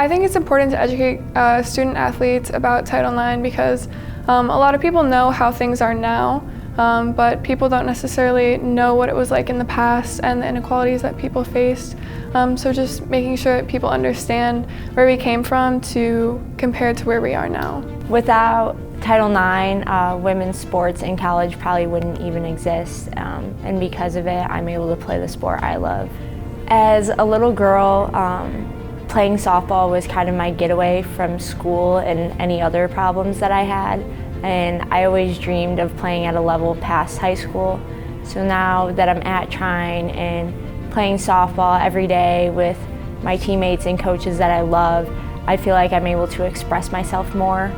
I think it's important to educate student athletes about Title IX because a lot of people know how things are now, but people don't necessarily know what it was like in the past and the inequalities that people faced. So just making sure that people understand where we came from to compare to where we are now. Without Title IX, women's sports in college probably wouldn't even exist, and because of it, I'm able to play the sport I love. As a little girl, playing softball was kind of my getaway from school and any other problems that I had, and I always dreamed of playing at a level past high school. So now that I'm at Trine and playing softball every day with my teammates and coaches that I love, I feel like I'm able to express myself more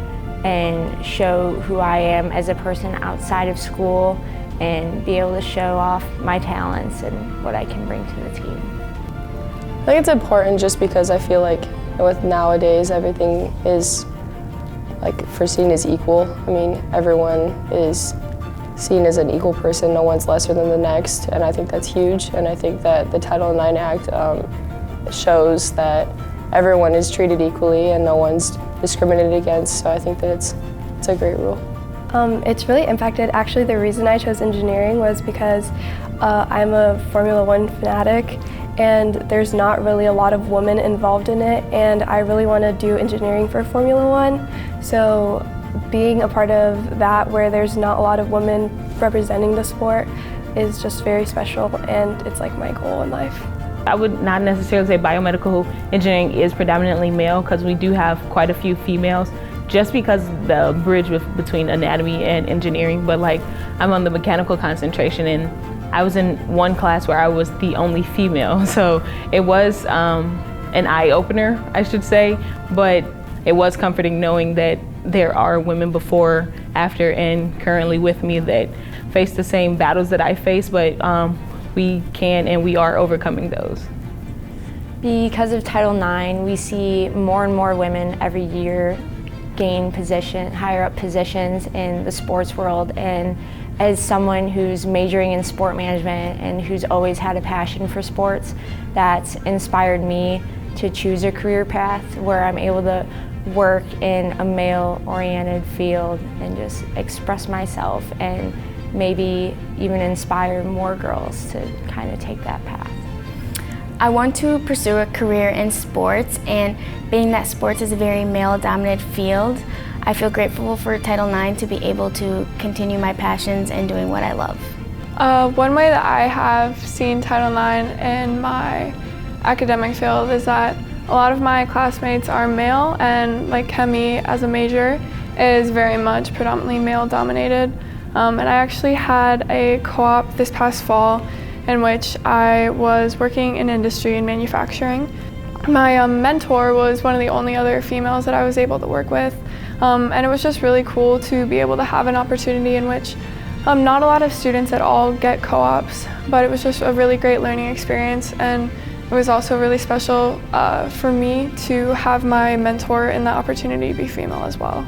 and show who I am as a person outside of school and be able to show off my talents and what I can bring to the team. I think it's important just because I feel like with nowadays everything is seen as equal. I mean, everyone is seen as an equal person, no one's lesser than the next, and I think that's huge. And I think that the Title IX Act shows that everyone is treated equally and no one's discriminated against, so I think that it's a great rule. It's really impacted. Actually, the reason I chose engineering was because I'm a Formula One fanatic and there's not really a lot of women involved in it, and I really want to do engineering for Formula One. So being a part of that where there's not a lot of women representing the sport is just very special, and it's like my goal in life. I would not necessarily say biomedical engineering is predominantly male because we do have quite a few females just because the bridge between anatomy and engineering, but I'm on the mechanical concentration and I was in one class where I was the only female, so it was an eye-opener, I should say, but it was comforting knowing that there are women before, after, and currently with me that face the same battles that I face, but we can and we are overcoming those. Because of Title IX, we see more and more women every year gain higher up positions in the sports world, and as someone who's majoring in sport management and who's always had a passion for sports, that's inspired me to choose a career path where I'm able to work in a male-oriented field and just express myself and maybe even inspire more girls to kind of take that path. I want to pursue a career in sports, and being that sports is a very male-dominated field, I feel grateful for Title IX to be able to continue my passions and doing what I love. One way that I have seen Title IX in my academic field is that a lot of my classmates are male, and chemistry as a major is very much predominantly male-dominated. And I actually had a co-op this past fall in which I was working in industry and manufacturing. My mentor was one of the only other females that I was able to work with, and it was just really cool to be able to have an opportunity in which not a lot of students at all get co-ops, but it was just a really great learning experience, and it was also really special for me to have my mentor in that opportunity be female as well.